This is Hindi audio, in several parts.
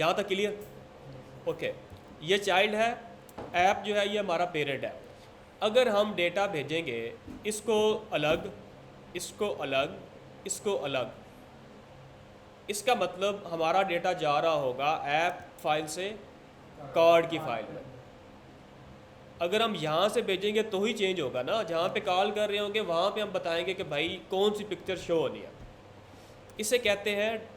यहाँ तक क्लियर? ओके, ये चाइल्ड है, ऐप जो है ये हमारा पेरेंट है। अगर हम डेटा भेजेंगे इसको अलग, इसको अलग, इसको अलग, इसका मतलब हमारा डेटा जा रहा होगा ऐप फाइल से कार्ड की फाइल में। अगर हम यहाँ से भेजेंगे तो ही चेंज होगा ना, जहाँ पे कॉल कर रहे होंगे वहाँ पे हम बताएंगे कि भाई कौन सी पिक्चर शो होनी है। इसे कहते हैं,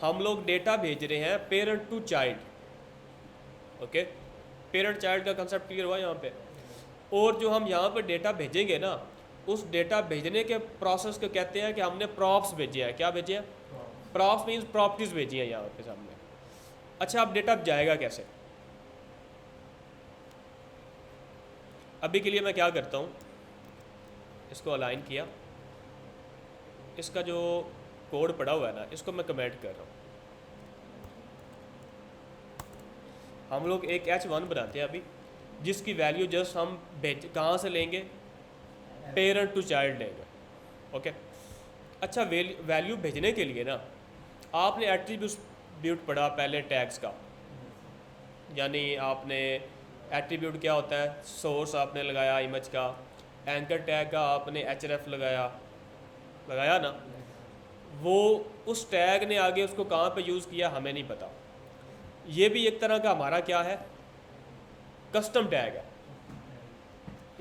हम लोग डेटा भेज रहे हैं parent to child. Okay, parent child का कंसेप्ट क्लियर हुआ यहाँ पे। और जो हम यहाँ पे डेटा भेजेंगे ना, उस डेटा भेजने के प्रोसेस को कहते हैं कि हमने प्रॉप्स भेजे हैं। क्या भेजे हैं? प्रॉप्स मीन्स प्रॉपर्टीज़ भेजी हैं यहाँ पे सामने। अच्छा, अब डेटा जाएगा कैसे? अभी के लिए मैं क्या करता हूँ, इसको अलाइन किया, इसका जो कोड पड़ा हुआ है ना इसको मैं कमेंट कर रहा हूँ। हम लोग एक H1 बनाते हैं अभी, जिसकी वैल्यू जस्ट हम भेज कहाँ से लेंगे, पेरेंट टू चाइल्ड लेंगे। ओके, अच्छा वैल्यू भेजने के लिए ना आपने एट्रीब्यूट पढ़ा पहले टैग्स का, यानी आपने एट्रीब्यूट क्या होता है, सोर्स आपने लगाया इमेज का, एंकर टैग का आपने href लगाया ना, वो उस टैग ने आगे उसको कहाँ पे यूज़ किया हमें नहीं पता। ये भी एक तरह का हमारा क्या है, कस्टम टैग है।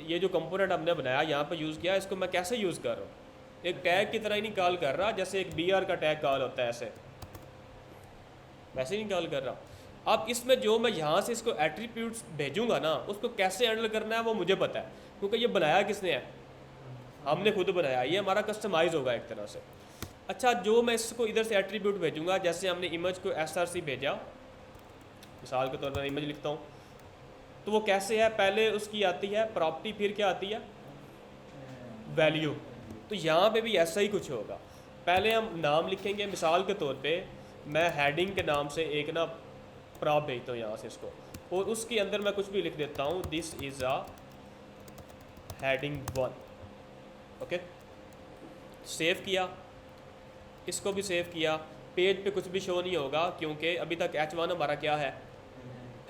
ये जो कंपोनेंट हमने बनाया यहाँ पे यूज़ किया, इसको मैं कैसे यूज़ कर रहा हूँ, एक टैग की तरह ही नहीं कॉल कर रहा, जैसे एक br का टैग कॉल होता है ऐसे, वैसे ही नहीं कॉल कर रहा। अब इसमें जो मैं यहाँ से इसको एट्रीब्यूट्स भेजूंगा ना, उसको कैसे हैंडल करना है वो मुझे पता है, क्योंकि ये बनाया किसने है, हमने खुद बनाया। ये हमारा कस्टमाइज होगा एक तरह से। अच्छा, जो मैं इसको इधर से एट्रीब्यूट भेजूंगा, जैसे हमने इमेज को src भेजा, मिसाल के तौर पर इमेज लिखता हूँ, तो वो कैसे है, पहले उसकी आती है प्रॉपर्टी, फिर क्या आती है, वैल्यू। तो यहाँ पे भी ऐसा ही कुछ होगा, पहले हम नाम लिखेंगे, मिसाल के तौर पे मैं हेडिंग के नाम से एक ना प्रॉप भेजता हूँ यहाँ से इसको, और उसके अंदर मैं कुछ भी लिख देता हूँ, this is a heading 1। Okay, save किया, इसको भी सेव किया। पेज पे कुछ भी शो नहीं होगा क्योंकि अभी तक H1 हमारा क्या है,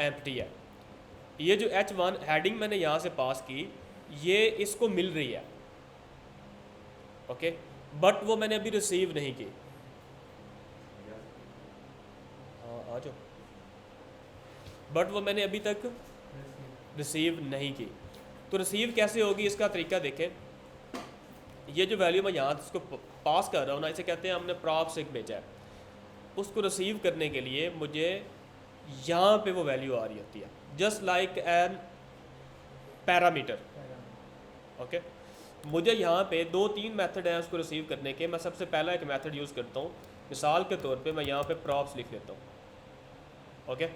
एम्प्टी है। ये जो H1 हेडिंग मैंने यहाँ से पास की, ये इसको मिल रही है। ओके, बट वो मैंने अभी रिसीव नहीं की। हाँ आ जाओ, बट वो मैंने अभी तक रिसीव नहीं की। तो रिसीव कैसे होगी, इसका तरीका देखें। ये जो वैल्यू मैं यहाँ इसको पास कर रहा हूँ ना, इसे कहते हैं हमने प्रॉप से भेजा है। उसको रिसीव करने के लिए मुझे यहाँ पे वो वैल्यू आ रही होती है, just like an parameter. Okay, मुझे यहाँ पे 2-3 मेथड हैं उसको रिसीव करने के। मैं सबसे पहला एक मेथड यूज़ करता हूँ, मिसाल के तौर पे मैं यहाँ पे प्रॉप्स लिख लेता हूँ। ओके,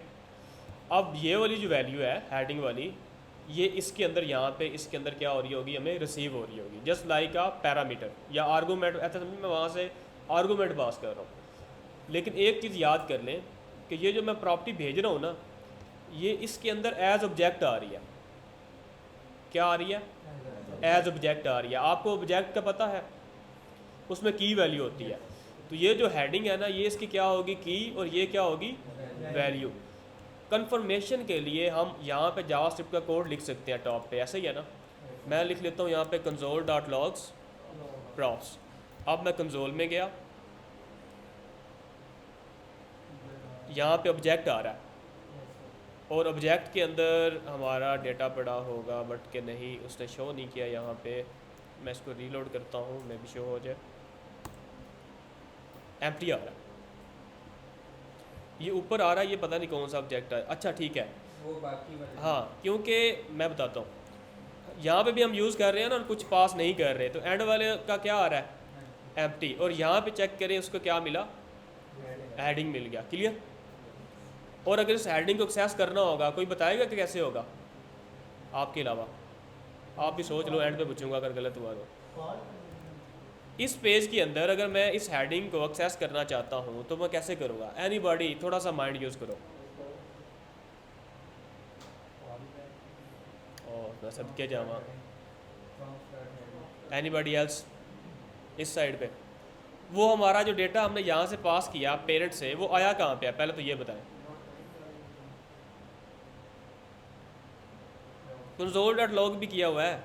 अब ये वाली जो वैल्यू है हेडिंग वाली, ये इसके अंदर यहाँ पे इसके अंदर क्या हो रही होगी, हमें रिसीव हो रही होगी, जस्ट लाइक आ पैरामीटर या आर्गूमेंट। ऐसा समझ, मैं वहाँ से आर्गूमेंट पास कर रहा हूँ। लेकिन एक चीज़ याद कर लें कि ये जो मैं प्रॉपर्टी भेज रहा हूँ ना, ये इसके अंदर एज ऑब्जेक्ट आ रही है। क्या आ रही है, एज ऑब्जेक्ट आ रही है। आपको ऑब्जेक्ट का पता है, उसमें की वैल्यू होती है। तो ये जो हेडिंग है ना, ये इसकी क्या होगी, की, और ये क्या होगी, वैल्यू। कंफर्मेशन के लिए हम यहाँ पे जावास्क्रिप्ट का कोड लिख सकते हैं टॉप पे, ऐसे ही है ना। मैं लिख लेता हूँ यहाँ पे console.logs props। अब मैं कंसोल में गया, यहाँ पे ऑब्जेक्ट आ रहा है, और ऑब्जेक्ट के अंदर हमारा डेटा पड़ा होगा, बट के नहीं, उसने शो नहीं किया यहाँ पे। मैं इसको रीलोड करता हूँ, मैं भी शो हो जाए, एम्प्टी आ रहा है। ये ऊपर आ रहा है, ये पता नहीं कौन सा ऑब्जेक्ट है। अच्छा ठीक है, वो बाकी वाले। हाँ, क्योंकि मैं बताता हूँ, यहाँ पे भी हम यूज़ कर रहे हैं ना, कुछ पास नहीं कर रहे, तो एंड वाले का क्या आ रहा है, एम्प्टी। और यहाँ पे चेक करें, उसको क्या मिला, हेडिंग मिल गया। क्लियर? और अगर इस हेडिंग को एक्सेस करना होगा, कोई बताएगा कि कैसे होगा आपके अलावा? आप भी सोच लो, एंड पे पूछूंगा अगर गलत हुआ तो। इस पेज के अंदर अगर मैं इस हेडिंग को एक्सेस करना चाहता हूँ तो मैं कैसे करूँगा? एनीबॉडी, थोड़ा सा माइंड यूज़ करो। और मैं सब क्या जावा, एनीबॉडी एल्स इस साइड पे वो हमारा जो डेटा हमने यहाँ से पास किया पेरेंट से, वो आया कहाँ पे है, पहले तो ये बताएं। console.log भी किया हुआ है,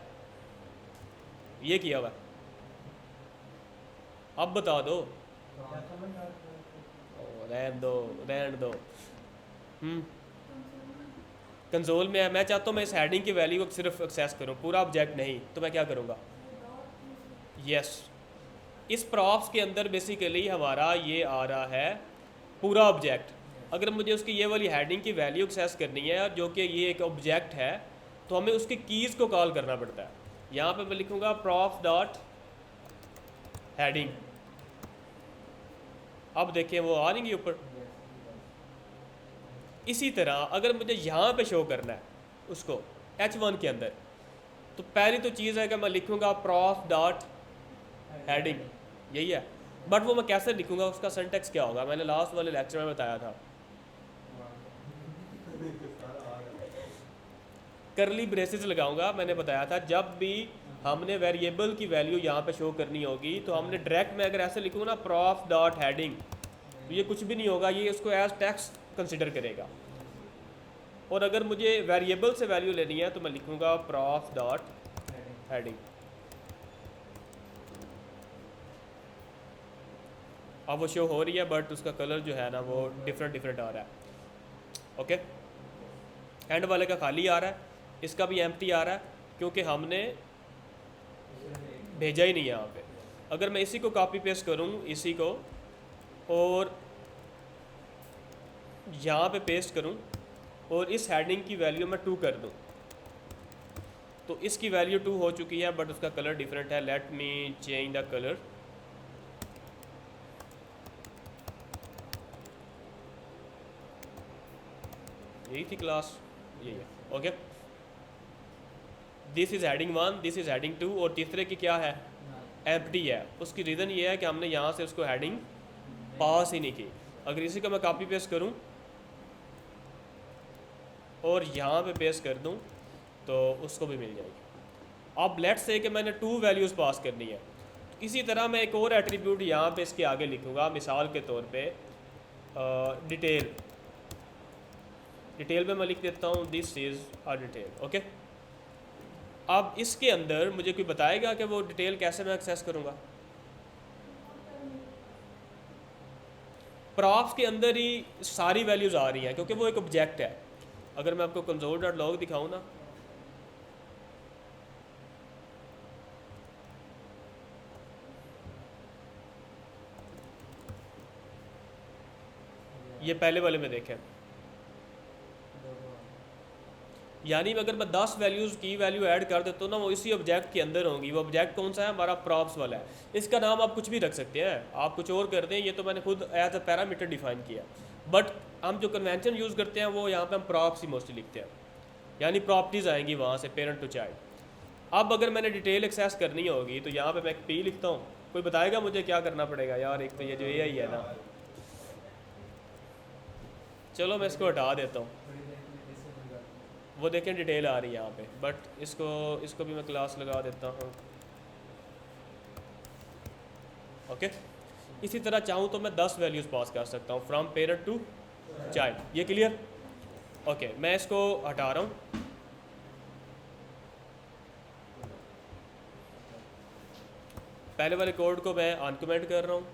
ये किया हुआ है, अब बता दो। रहन दो रहन दो। कंसोल में है, मैं चाहता हूँ मैं इस हेडिंग की वैल्यू को सिर्फ एक्सेस करूँ, पूरा ऑब्जेक्ट नहीं, तो मैं क्या करूँगा? यस, इस प्रॉप्स के अंदर बेसिकली हमारा ये आ रहा है पूरा ऑब्जेक्ट। अगर मुझे उसकी ये वाली हेडिंग की वैल्यू एक्सेस करनी है जो कि ये एक ऑब्जेक्ट है, तो हमें उसकी कीज़ को कॉल करना पड़ता है। यहाँ पे मैं लिखूँगा प्रॉप्स डॉट हेडिंग। अब देखें वो आ रही ऊपर। इसी तरह अगर मुझे यहाँ पे शो करना है उसको H1 के अंदर, तो पहली तो चीज़ है कि मैं लिखूँगा प्रॉप्स डॉट हेडिंग, यही है। बट वो मैं कैसे लिखूँगा, उसका सिंटैक्स क्या होगा, मैंने लास्ट वाले लेक्चर में बताया था। करली ब्रेसेस लगाऊंगा, मैंने बताया था जब भी हमने वेरिएबल की वैल्यू यहाँ पे शो करनी होगी तो हमने डायरेक्ट में अगर ऐसे लिखूँगा ना प्रॉप्स डॉट हेडिंग, तो ये कुछ भी नहीं होगा, ये इसको एज टेक्स्ट कंसिडर करेगा। और अगर मुझे वेरिएबल से वैल्यू लेनी है तो मैं लिखूँगा प्रॉप्स डॉट हेडिंग। अब वो शो हो रही है बट उसका कलर जो है ना वो डिफरेंट आ रहा है। ओके, एंड वाले का खाली आ रहा है, इसका भी एम्प्टी आ रहा है क्योंकि हमने भेजा ही नहीं है यहाँ पे। अगर मैं इसी को कॉपी पेस्ट करूँ, इसी को, और यहाँ पे पेस्ट करूँ और इस हेडिंग की वैल्यू मैं 2 कर दूँ, तो इसकी वैल्यू 2 हो चुकी है बट उसका कलर डिफरेंट है। Let me change the colour. यही थी क्लास, यही है। Okay, this is heading 1, this is heading 2, और तीसरे की क्या है, एम्प्टी है। उसकी रीज़न ये है कि हमने यहाँ से उसको हेडिंग पास ही नहीं की। अगर इसी को मैं कॉपी पेस्ट करूँ और यहाँ पे पेस्ट कर दूँ तो उसको भी मिल जाएगी। अब लेट्स से कि मैंने 2 वैल्यूज़ पास करनी है, तो इसी तरह मैं एक और एट्रीब्यूट यहाँ पे इसके आगे लिखूँगा, मिसाल के तौर पे डिटेल। डिटेल में मैं लिख देता हूँ this is a detail. Okay, अब इसके अंदर मुझे कोई बताएगा कि वो डिटेल कैसे मैं एक्सेस करूँगा? प्रॉप्स के अंदर ही सारी वैल्यूज़ आ रही हैं क्योंकि वो एक ऑब्जेक्ट है। अगर मैं आपको console.log दिखाऊँ ना, ये पहले वाले में देखें, यानी अगर मैं 10 वैल्यूज़ की वैल्यू ऐड कर देता हूँ ना, वो इसी ऑब्जेक्ट के अंदर होंगी। वो ऑब्जेक्ट कौन सा है? हमारा प्रॉप्स वाला है। इसका नाम आप कुछ भी रख सकते हैं, आप कुछ और कर दें, ये तो मैंने खुद एज अ पैरामीटर डिफाइन किया। बट हम जो कन्वेंशन यूज़ करते हैं वो यहाँ पे हम प्रॉप्स ही मोस्टली लिखते हैं, यानी प्रॉपर्टीज़ आएंगी वहाँ से, पेरेंट टू चाइल्ड। अब अगर मैंने डिटेल एक्सेस करनी होगी तो यहाँ पर मैं एक पी लिखता हूँ। कोई बताएगा मुझे क्या करना पड़ेगा? यार एक तो ये जो AI है ना, चलो मैं इसको हटा देता हूँ। वो देखें डिटेल आ रही है यहाँ पे, बट इसको भी मैं क्लास लगा देता हूँ। ओके, इसी तरह चाहूँ तो मैं 10 वैल्यूज़ पास कर सकता हूँ फ्रॉम पेरेंट टू चाइल्ड। ये क्लियर? ओके, मैं इसको हटा रहा हूँ। पहले वाले कोड को मैं अनकमेंट कर रहा हूँ।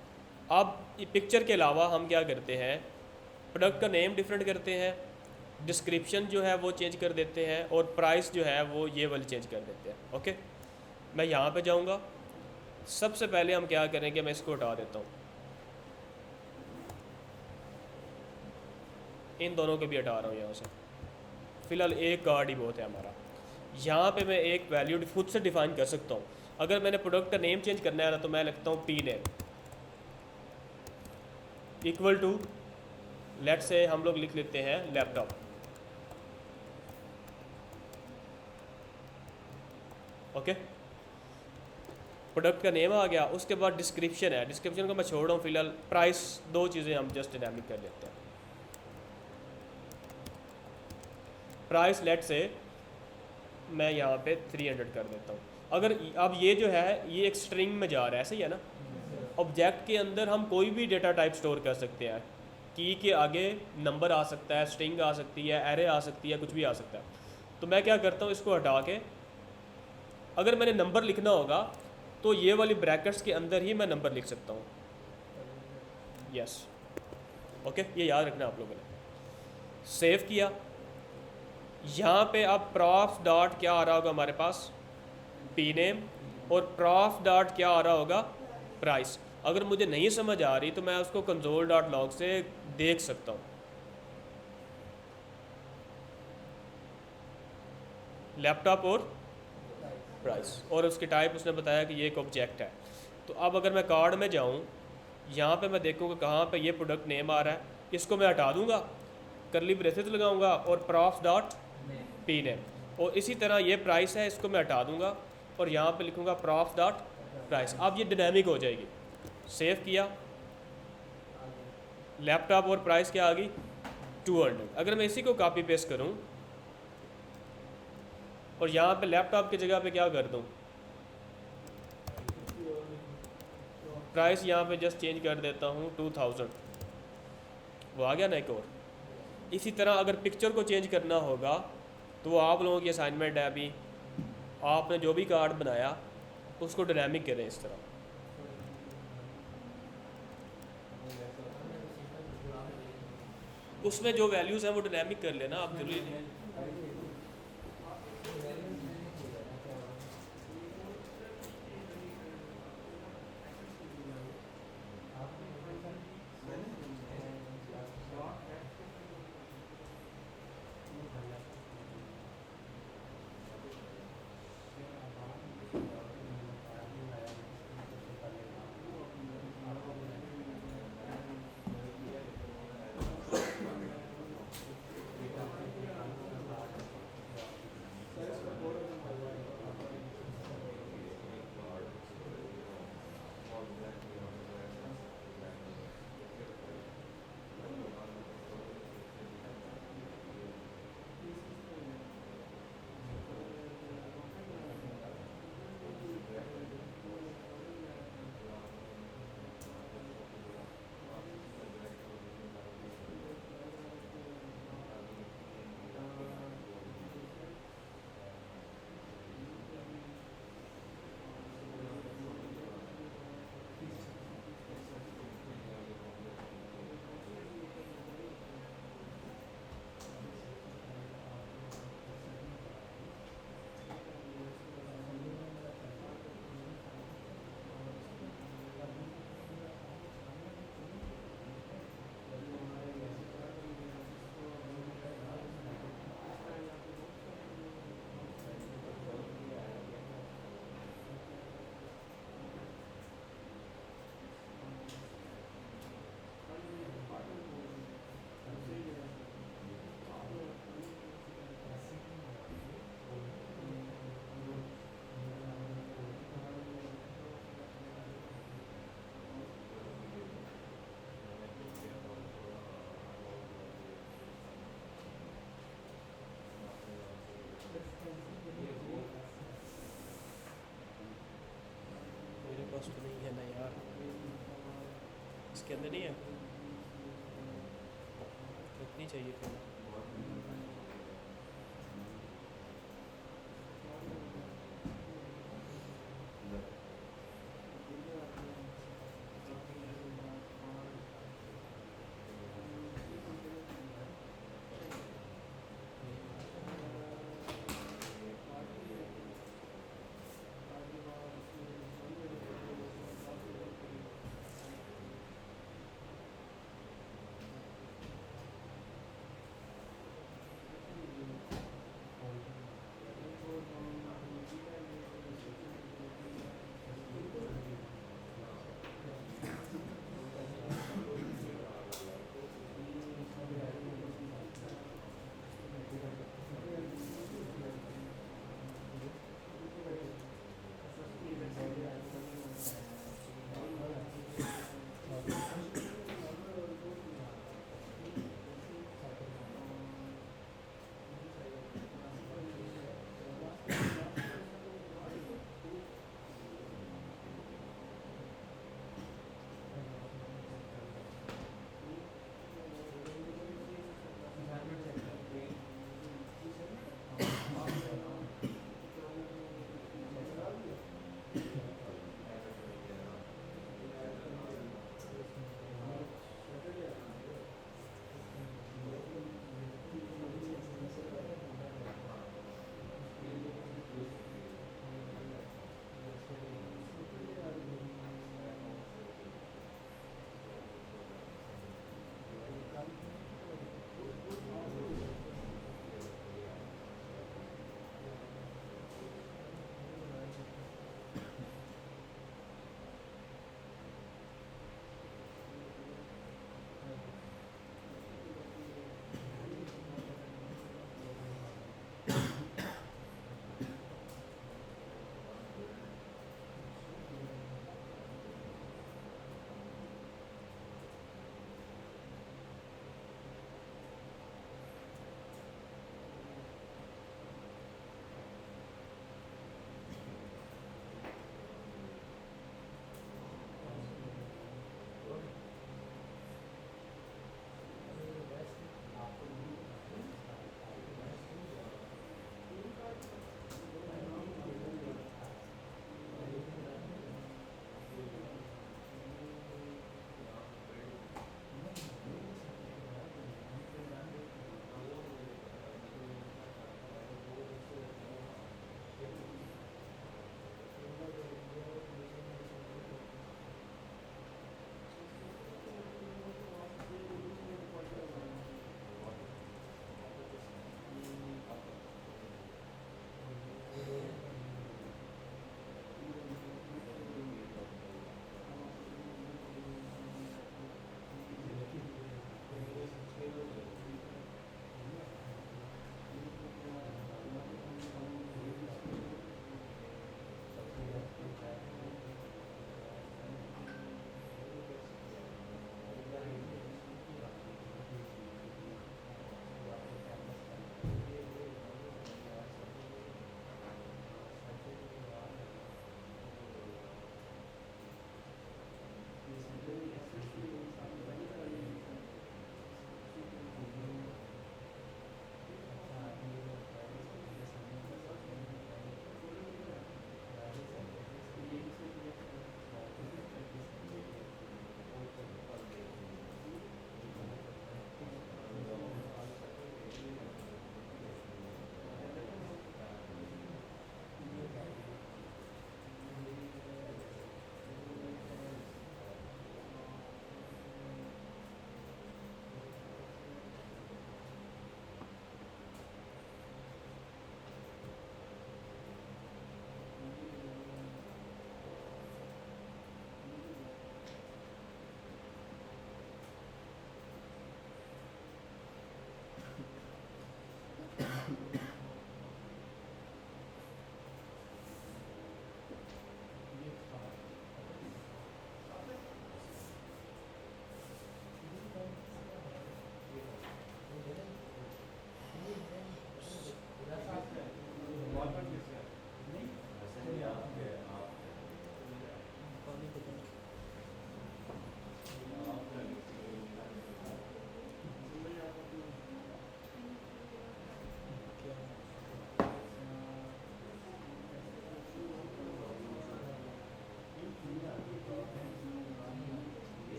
अब पिक्चर के अलावा हम क्या करते हैं, प्रोडक्ट का नेम डिफरेंट करते हैं, डिस्क्रिप्शन जो है वो चेंज कर देते हैं, और प्राइस जो है वो ये वाली चेंज कर देते हैं। ओके, मैं यहाँ पे जाऊँगा। सबसे पहले हम क्या करेंगे, मैं इसको हटा देता हूँ, इन दोनों को भी हटा रहा हूँ यहाँ से। फ़िलहाल एक कार्ड ही बहुत है हमारा। यहाँ पे मैं एक वैल्यू खुद से डिफाइन कर सकता हूँ। अगर मैंने प्रोडक्ट का नेम चेंज करना है ना, तो मैं लिखता हूँ P name equal to, let's say हम लोग लिख लेते हैं लैपटॉप। ओके, प्रोडक्ट का नेम आ गया। उसके बाद डिस्क्रिप्शन है, डिस्क्रिप्शन को मैं छोड़ रहा हूँ फिलहाल। प्राइस, 2 चीज़ें हम जस्ट डायनामिक कर लेते हैं। प्राइस लेट से मैं यहाँ पे 300 कर देता हूँ। अगर अब ये जो है ये एक स्ट्रिंग में जा रहा है, सही है ना? ऑब्जेक्ट के अंदर हम कोई भी डेटा टाइप स्टोर कर सकते हैं। की के आगे नंबर आ सकता है, स्ट्रिंग आ सकती है, एरे आ सकती है, कुछ भी आ सकता है। तो मैं क्या करता हूँ, इसको हटा के अगर मैंने नंबर लिखना होगा तो ये वाली ब्रैकेट्स के अंदर ही मैं नंबर लिख सकता हूँ। यस, ओके, ये याद रखना आप लोगों ने। सेव किया, यहाँ पे अब प्रॉफ डॉट क्या आ रहा होगा हमारे पास, पी नेम, और प्रॉफ डॉट क्या आ रहा होगा, प्राइस। अगर मुझे नहीं समझ आ रही तो मैं उसको कंसोल डॉट लॉग से देख सकता हूँ। लैपटॉप और प्राइस, और उसकी टाइप उसने बताया कि ये एक ऑब्जेक्ट है। तो अब अगर मैं कार्ड में जाऊँ, यहाँ पे मैं देखूँगा कहाँ पे ये प्रोडक्ट नेम आ रहा है, इसको मैं हटा दूँगा, करली ब्रेसेस लगाऊँगा और प्रॉफ डॉट पी नेम, और इसी तरह ये प्राइस है, इसको मैं हटा दूँगा और यहाँ पे लिखूँगा प्रॉफ डॉट प्राइस। अब ये डायनेमिक हो जाएगी। सेव किया, लैपटॉप और प्राइस क्या आ गई, 200। अगर मैं इसी को कॉपी पेस्ट करूँ और यहाँ पे लैपटॉप की जगह पे क्या कर दूँ, प्राइस यहाँ पे जस्ट चेंज कर देता हूँ 2000, वो आ गया ना एक और। इसी तरह अगर पिक्चर को चेंज करना होगा तो वो आप लोगों की असाइनमेंट है, अभी आपने जो भी कार्ड बनाया उसको डायनामिक करें इस तरह। उसमें जो वैल्यूज़ हैं वो डायनामिक कर लेना आप, जरूरी नहीं। मेरे पास तो नहीं है ना यार, इसके अंदर नहीं है, कितनी चाहिए फिर।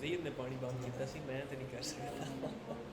जहीर ने पानी बंद किया सी, मैं तो नहीं कर सकता।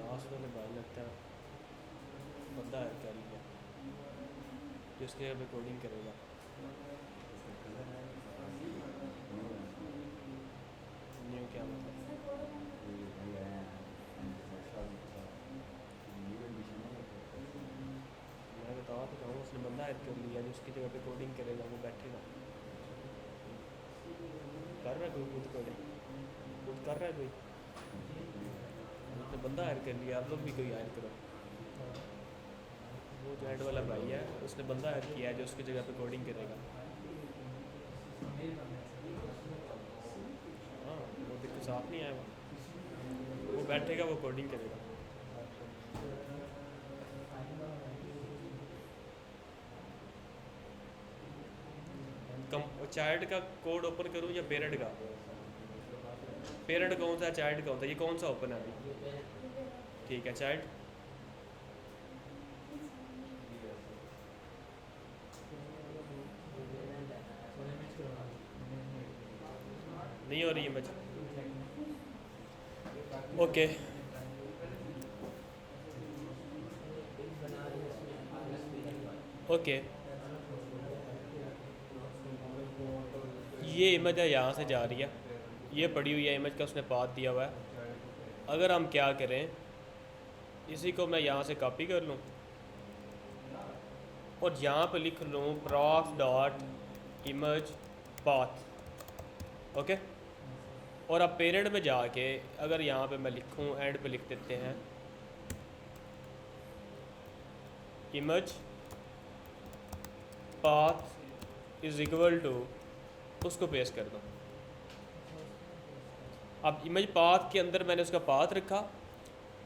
लास्ट वाले भाई लगता है बंदा है क्या लिया जो उसके अब रिकॉर्डिंग करेगा। न्यू क्या मतलब? मैं बता तो रहा हूँ, उसने बंदा ऐड कर लिया जो उसकी जगह पे कोडिंग करेगा, वो बैठेगा। कर रहा है कोई खुद कोडिंग, खुद कर रहा है कोई, उसने बंदा ऐड कर लिया, आप लोग भी कोई ऐड करो। वो जो ऐड वाला भाई है उसने बंदा ऐड किया है जो उसकी जगह पे कोडिंग करेगा। हाँ वो दिक्कत साफ नहीं आएगा, वो बैठेगा, वो कोडिंग करेगा। चाइल्ड का कोड ओपन करूँ या पेरेंट का? पेरेंट कौन सा है, चाइल्ड कौन सा, ये कौन सा ओपन है अभी? ठीक है चाइल्ड, नहीं हो रही है बच्चे। ओके ओके, ये इमेज है यहाँ से जा रही है, ये पड़ी हुई है इमेज का, उसने पाथ दिया हुआ है। अगर हम क्या करें, इसी को मैं यहाँ से कॉपी कर लूँ और यहाँ पे लिख लूँ prof dot image path. Okay, और अब पेरेंट में जाके अगर यहाँ पे मैं लिखूँ, एंड पे लिख देते हैं image path is equal to, उसको पेस्ट कर दो। अब इमेज पाथ के अंदर मैंने उसका पाथ रखा,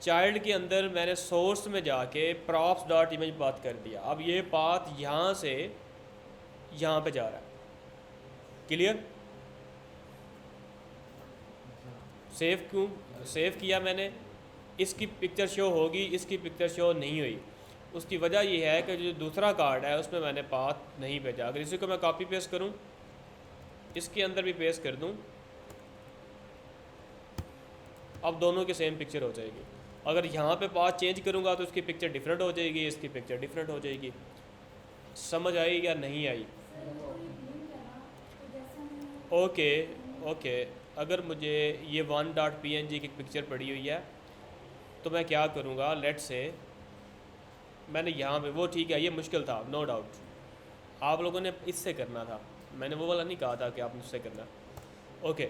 चाइल्ड के अंदर मैंने सोर्स में जाके प्रॉप्स डॉट इमेज पाथ कर दिया। अब ये पाथ यहाँ से यहाँ पे जा रहा है। क्लियर? सेव क्यों सेव किया मैंने, इसकी पिक्चर शो होगी, इसकी पिक्चर शो नहीं हुई। उसकी वजह यह है कि जो दूसरा कार्ड है उसमें मैंने पाथ नहीं भेजा। अगर इसी को मैं कॉपी पेस्ट करूँ, इसके अंदर भी पेस्ट कर दूँ, अब दोनों की सेम पिक्चर हो जाएगी। अगर यहाँ पे पाथ चेंज करूँगा तो इसकी पिक्चर डिफरेंट हो जाएगी, इसकी पिक्चर डिफरेंट हो जाएगी। समझ आई या नहीं आई? ओके ओके, अगर मुझे ये 1.png की पिक्चर पड़ी हुई है तो मैं क्या करूँगा, लेट से मैंने यहाँ पे, वो ठीक है ये मुश्किल था नो डाउट, आप लोगों ने इससे करना था, मैंने वो वाला नहीं कहा था कि आप मुझसे करना। ओके,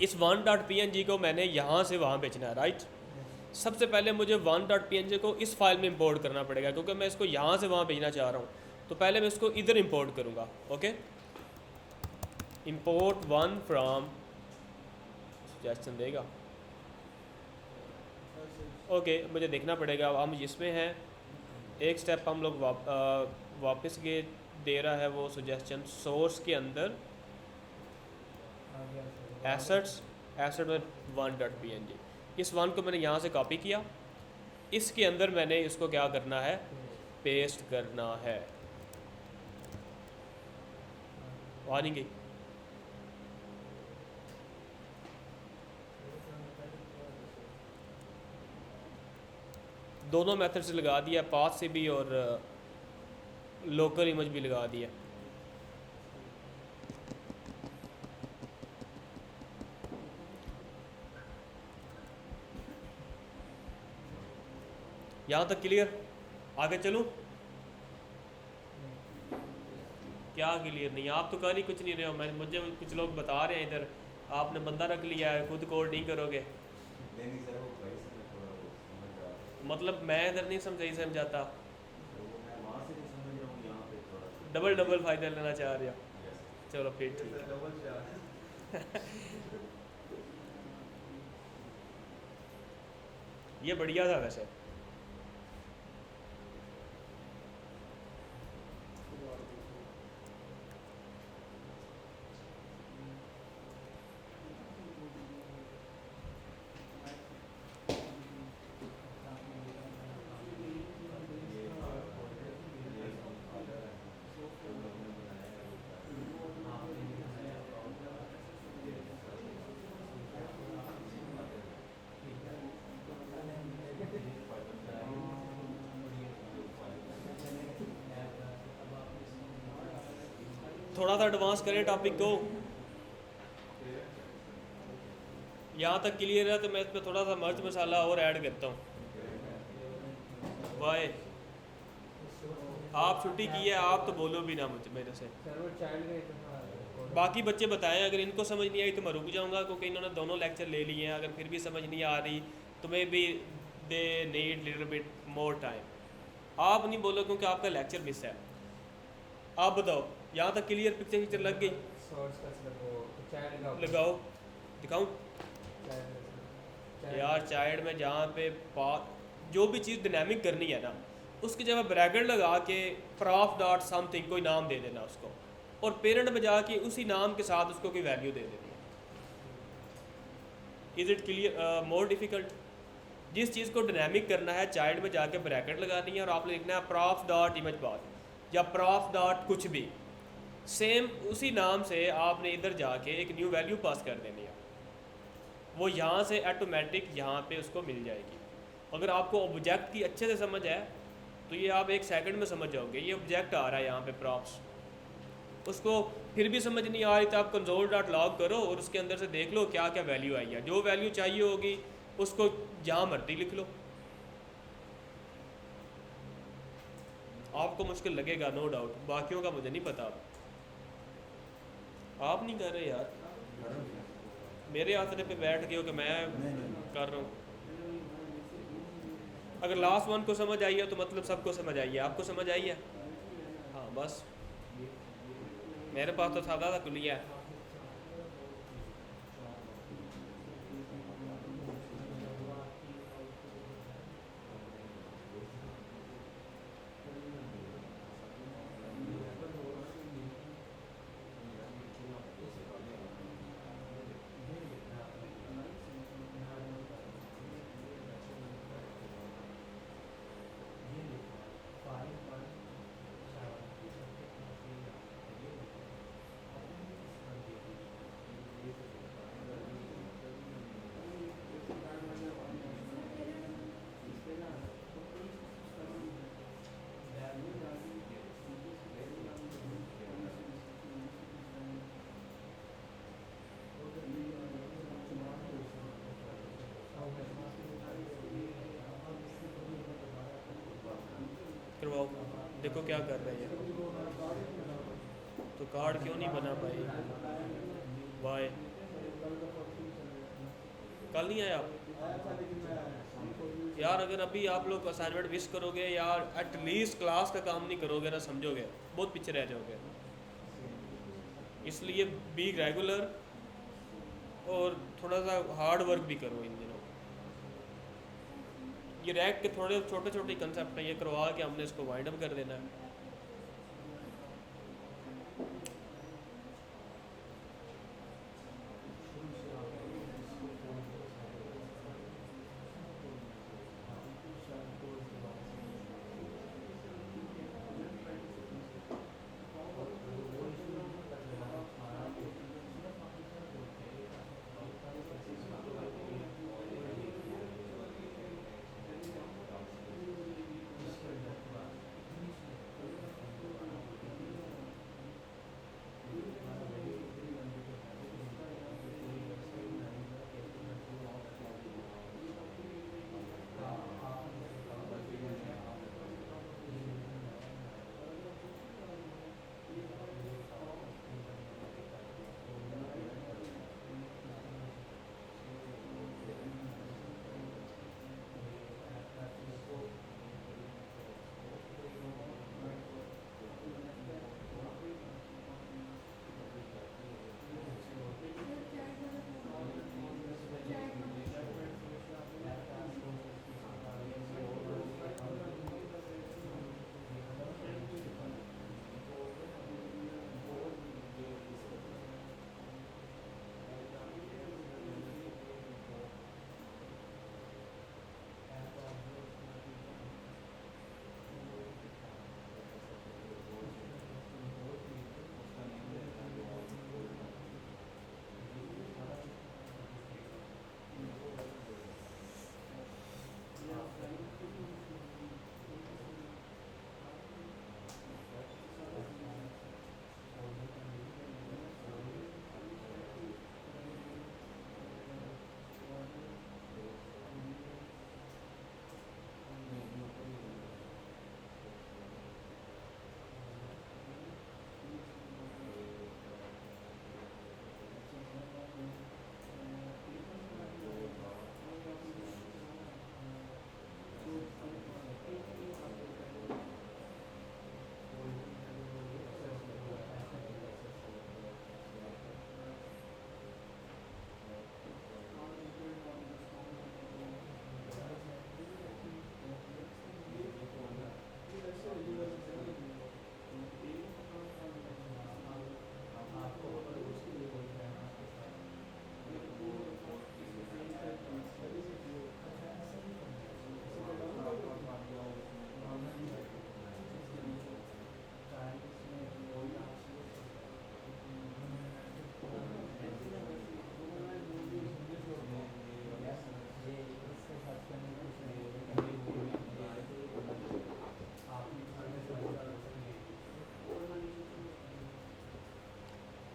इस 1.png को मैंने यहाँ से वहाँ भेजना है, राइट। सबसे पहले मुझे 1.png को इस फाइल में इंपोर्ट करना पड़ेगा क्योंकि मैं इसको यहाँ से वहाँ भेजना चाह रहा हूँ। तो पहले मैं इसको इधर इंपोर्ट करूँगा। ओके, इंपोर्ट 1 फ्रॉम सजेशन देगा। ओके मुझे देखना पड़ेगा। अब हम इसमें हैं, एक स्टेप हम लोग वापस के दे रहा है वो सजेशन सोर्स के अंदर एसेट्स, एसेट में 1.png। इस वन को मैंने यहाँ से कॉपी किया, इसके अंदर मैंने इसको क्या करना है, पेस्ट करना है। आ नहीं गई, दोनों मेथड से लगा दिया, पाथ से भी और लोकल इमेज भी लगा दिया। यहाँ तक क्लियर? आगे चलूँ? क्या क्लियर नहीं? आप तो कर ही कुछ नहीं रहे हो। मुझे कुछ लोग बता रहे हैं इधर आपने बंदा रख लिया है, खुद कोड नहीं करोगे। मतलब मैं इधर नहीं समझाता, डबल फायदा लेना चाह रहे हो। चलो फिर ठीक है। ये बढ़िया था वैसे। थोड़ा सा एडवांस करें टॉपिक को। यहाँ तक क्लियर है तो मैं इसमें थोड़ा सा मिर्च मसाला और ऐड करता हूँ। वाई आप छुट्टी की है, आप तो बोलो भी ना मुझे मेरे से। बाकी बच्चे बताएं, अगर इनको समझ नहीं आई तो मैं रुक जाऊँगा, क्योंकि इन्होंने दोनों लेक्चर ले लिए हैं। अगर फिर भी समझ नहीं आ रही तो may be they need little bit more time. आप नहीं बोलो क्योंकि आपका लेक्चर मिस है। आप बताओ, यहाँ तक क्लियर? पिक्चर लग गई? लगाओ, दिखाऊं यार। चाइल्ड में जहाँ पे जो भी चीज़ डायनामिक करनी है ना, उसकी जगह ब्रैकेट लगा के प्रॉफ डॉट समथिंग कोई नाम दे देना उसको, और पेरेंट में जाके उसी नाम के साथ उसको कोई वैल्यू दे देनी है। Is it clear? More difficult? जिस चीज़ को डायनामिक करना है, चाइल्ड में जाके ब्रैकेट लगानी है और आपने लिखना है प्रॉफ डॉट इमेज पाथ या प्रॉफ डॉट कुछ भी, सेम उसी नाम से आपने इधर जाके एक न्यू वैल्यू पास कर देनी है। वो यहाँ से ऑटोमेटिक यहाँ पे उसको मिल जाएगी। अगर आपको ऑब्जेक्ट की अच्छे से समझ है तो ये आप 1 सेकंड में समझ जाओगे। ये ऑब्जेक्ट आ रहा है यहाँ पे प्रॉप्स, उसको फिर भी समझ नहीं आ रही तो आप कंसोल डॉट लॉग करो और उसके अंदर से देख लो क्या क्या वैल्यू आई है। जो वैल्यू चाहिए होगी उसको जहाँ मर्जी लिख लो। आपको मुश्किल लगेगा नो डाउट, बाकियों का मुझे नहीं पता। आप नहीं कर रहे यार, मेरे आसरे पे बैठ गए हो कि मैं कर रहा हूँ। अगर लास्ट वन को समझ आई है तो मतलब सबको समझ आई है। आपको समझ आई है? हाँ बस, मेरे पास तो सादा सा कुलिया है। करवाओ, देखो क्या कर रहे हैं। तो कार्ड क्यों नहीं बना भाई? वाई कल नहीं आया आप यार? अगर अभी आप लोग असाइनमेंट मिस करोगे यार, एटलीस्ट क्लास का काम नहीं करोगे ना, समझोगे बहुत पीछे रह जाओगे। इसलिए बी रेगुलर और थोड़ा सा हार्ड वर्क भी करो इन दिनों। ये रैक के थोड़े छोटे छोटे कंसेप्ट हैं, ये करवा के हमने इसको वाइंड अप कर देना है।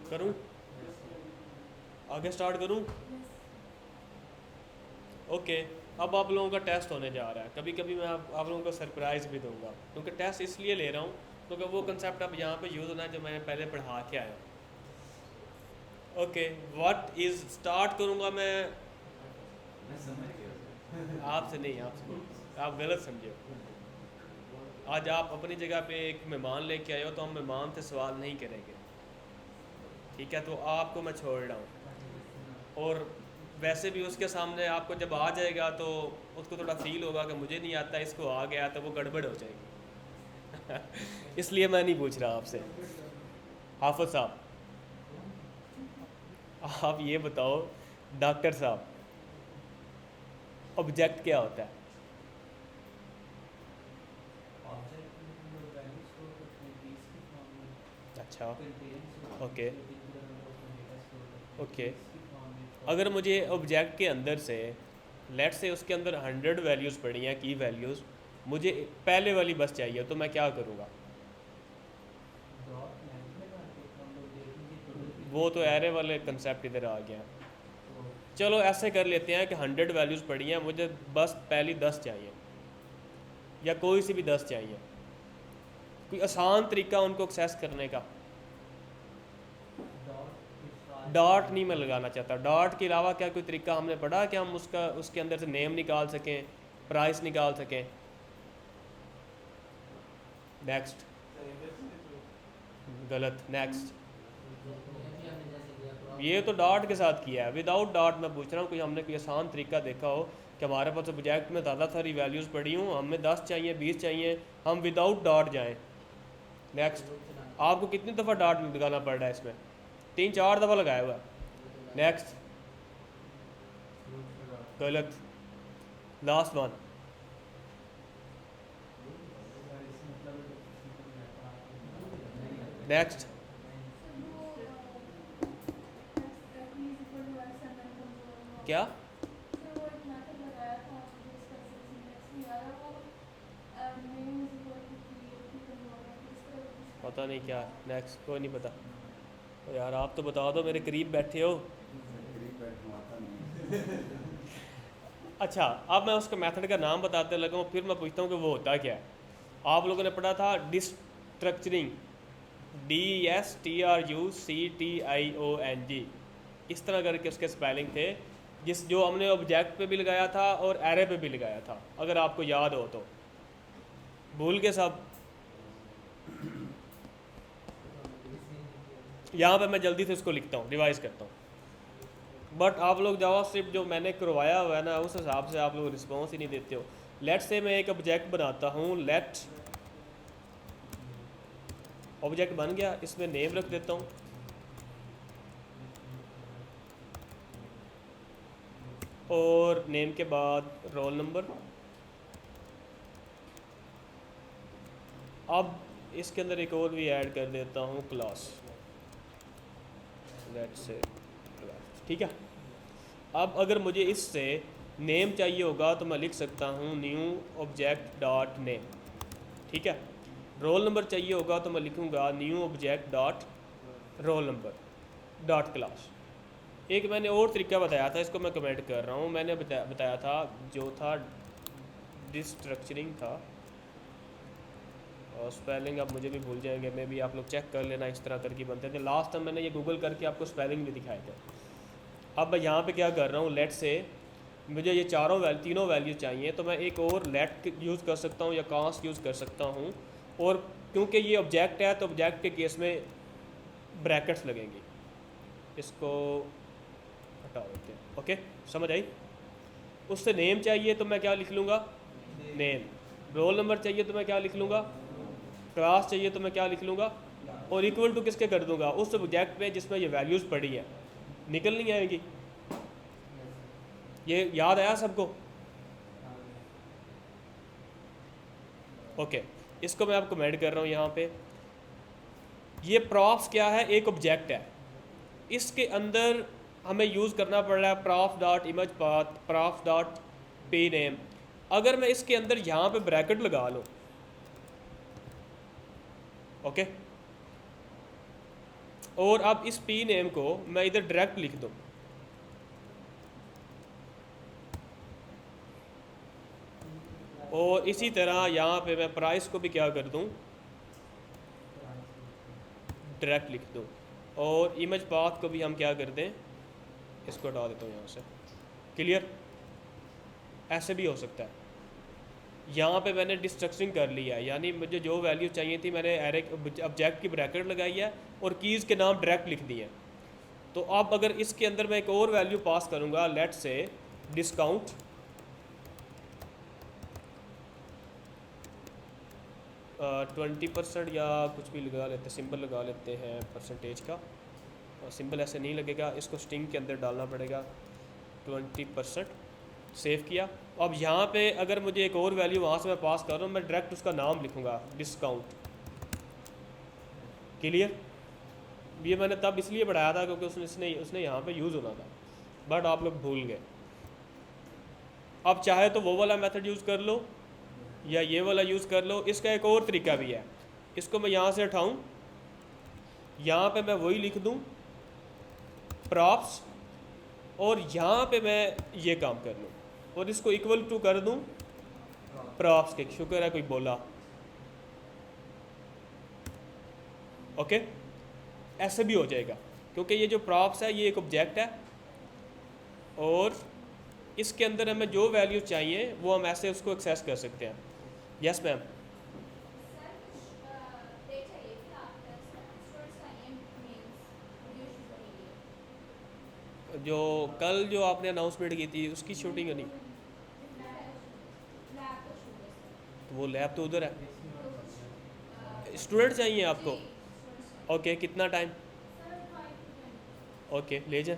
करूं? आगे स्टार्ट करूं? ओके। अब आप लोगों का टेस्ट होने जा रहा है। कभी कभी मैं आप लोगों को सरप्राइज़ भी दूंगा, क्योंकि टेस्ट इसलिए ले रहा हूँ क्योंकि वो कंसेप्ट अब यहाँ पे यूज़ होना है जो मैंने पहले पढ़ा के आया। ओके, व्हाट इज़, स्टार्ट करूँगा मैं आपसे नहीं, आप गलत समझे। आज आप अपनी जगह पे एक मेहमान लेके आए हो, तो हम मेहमान से सवाल नहीं करेंगे, ठीक है? तो आपको मैं छोड़ रहा हूँ। और वैसे भी उसके सामने आपको जब आ जाएगा तो उसको थोड़ा फील होगा कि मुझे नहीं आता, इसको आ गया, तो वो गड़बड़ हो जाएगी। इसलिए मैं नहीं पूछ रहा आपसे। हाफिज साहब, आप ये बताओ, डॉक्टर साहब, ऑब्जेक्ट क्या होता है? अच्छा, ओके ओके। अगर मुझे ऑब्जेक्ट के अंदर से, लेट से उसके अंदर 100 वैल्यूज़ पड़ी हैं, की वैल्यूज़, मुझे पहले वाली बस चाहिए, तो मैं क्या करूँगा? वो तो एरे वाले कंसेप्ट इधर आ गया। चलो ऐसे कर लेते हैं कि 100 वैल्यूज़ पड़ी हैं, मुझे बस पहली 10 चाहिए, या कोई सी भी 10 चाहिए। कोई आसान तरीका उनको एक्सेस करने का? डॉट नहीं मैं लगाना चाहता। डॉट के अलावा क्या कोई तरीका हमने पढ़ा कि हम उसके अंदर से नेम निकाल सकें, प्राइस निकाल सकें? नेक्स्ट, गलत, नेक्स्ट। ये तो डॉट के साथ किया है, विदाउट डॉट मैं पूछ रहा हूँ कोई हमने कोई आसान तरीका देखा हो कि हमारे पास प्रोजेक्ट में ज़्यादा सारी वैल्यूज़ पड़ी हूँ, हमें 10 चाहिए 20 चाहिए, हम विदाउट डॉट जाएँ। नेक्स्ट, आपको कितनी दफ़ा डॉट लगाना पड़ रहा है इसमें? 3-4 दफ़ा लगाया हुआ है। नेक्स्ट, गलत। Last one, next. क्या? पता नहीं क्या। नेक्स्ट, कोई नहीं पता। तो यार आप तो बता दो, मेरे करीब बैठे हो। अच्छा, अब मैं उसके मेथड का नाम बताते लगा हूँ, फिर मैं पूछता हूँ कि वो होता क्या है। आप लोगों ने पढ़ा था डिस्ट्रक्चरिंग, DSTRUCTIONG, इस तरह करके उसके स्पेलिंग थे, जिस जो हमने ऑब्जेक्ट पे भी लगाया था और एरे पे भी लगाया था, अगर आपको याद हो तो। भूल के सब? यहाँ पे मैं जल्दी से इसको लिखता हूँ, रिवाइज करता हूँ। बट आप लोग जावास्क्रिप्ट जो मैंने करवाया हुआ है ना, उस हिसाब से आप लोग रिस्पॉन्स ही नहीं देते हो। लेट से मैं एक ऑब्जेक्ट बनाता हूँ, लेट ऑब्जेक्ट बन गया, इसमें नेम रख देता हूँ, और नेम के बाद रोल नंबर। अब इसके अंदर एक और भी ऐड कर देता हूँ, क्लास, लेट से क्लास। ठीक है। अब अगर मुझे इससे नेम चाहिए होगा तो मैं लिख सकता हूँ न्यू ऑब्जेक्ट डॉट नेम। ठीक है। रोल नंबर चाहिए होगा तो मैं लिखूँगा new object dot roll number dot class. एक मैंने और तरीका बताया था, इसको मैं कमेंट कर रहा हूँ। मैंने बताया था, जो था डिस्ट्रक्चरिंग था, और स्पेलिंग अब मुझे भी भूल जाएंगे, मैं भी, आप लोग चेक कर लेना, इस तरह करके बनते थे। लास्ट टाइम मैंने ये गूगल करके आपको स्पेलिंग भी दिखाए थे। अब मैं यहाँ पे क्या कर रहा हूँ, लेट से मुझे ये तीनों वैल्यू चाहिए, तो मैं एक और लेट यूज़ कर सकता हूँ या कांस्ट यूज़ कर सकता हूँ, और क्योंकि ये ऑब्जेक्ट है तो ऑब्जेक्ट के केस में ब्रैकेट्स लगेंगी। इसको हटा देते हैं। ओके, समझ आई? उससे नेम चाहिए तो मैं क्या लिख लूँगा, नेम। रोल नंबर चाहिए तो मैं क्या लिख लूँगा, क्लास चाहिए तो मैं क्या लिख लूँगा, और इक्वल टू किसके कर दूँगा, उस ऑब्जेक्ट पे जिसमें ये वैल्यूज़ पड़ी है। निकल नहीं आएगी। ये याद आया सबको? ओके, इसको मैं आपको कमेंट कर रहा हूँ यहाँ पे। ये प्रॉप्स क्या है, एक ऑब्जेक्ट है, इसके अंदर हमें यूज़ करना पड़ रहा है props dot image path, props dot P name. अगर मैं इसके अंदर यहाँ पे ब्रैकेट लगा लूँ, ओके, और अब इस पी नेम को मैं इधर डायरेक्ट लिख दूँ, और इसी तरह यहाँ पे मैं प्राइस को भी क्या कर दूँ, डायरेक्ट लिख दूँ, और इमेज पाथ को भी हम क्या कर दें, इसको हटा देता हूँ यहाँ से। क्लियर? ऐसे भी हो सकता है। यहाँ पे मैंने डिस्ट्रक्चरिंग कर लिया है, यानी मुझे जो वैल्यू चाहिए थी मैंने एरे ऑब्जेक्ट की ब्रैकेट लगाई है और कीज़ के नाम डायरेक्ट लिख दिए। तो अब अगर इसके अंदर मैं एक और वैल्यू पास करूँगा, लेट से डिस्काउंट, 20% या कुछ भी लगा लेते हैं, सिंबल लगा लेते हैं परसेंटेज का, सिंबल ऐसे नहीं लगेगा, इसको स्ट्रिंग के अंदर डालना पड़ेगा, 20%। सेव किया। अब यहाँ पे अगर मुझे एक और वैल्यू वहाँ से मैं पास कर रहा हूँ, मैं डायरेक्ट उसका नाम लिखूँगा, डिस्काउंट। क्लियर? ये मैंने तब इसलिए बढ़ाया था क्योंकि उसने यहाँ पे यूज़ होना था, बट आप लोग भूल गए। अब चाहे तो वो वाला मेथड यूज़ कर लो या ये वाला यूज़ कर लो। इसका एक और तरीका भी है, इसको मैं यहाँ से उठाऊँ, यहाँ पे मैं वही लिख दूँ प्रॉप्स, और यहाँ पे मैं ये काम कर लूँ और इसको इक्वल टू कर दूँ प्रॉप्स के। शुक्र है कोई बोला। ओके, ऐसे भी हो जाएगा, क्योंकि ये जो प्रॉप्स है ये एक ऑब्जेक्ट है, और इसके अंदर हमें जो वैल्यू चाहिए वो हम ऐसे उसको एक्सेस कर सकते हैं। Yes ma'am. जो कल जो आपने अनाउंसमेंट की थी उसकी शूटिंग नहीं, तो वो लैब तो उधर है। स्टूडेंट चाहिए आपको? ओके, कितना टाइम? ओके, ले जाए।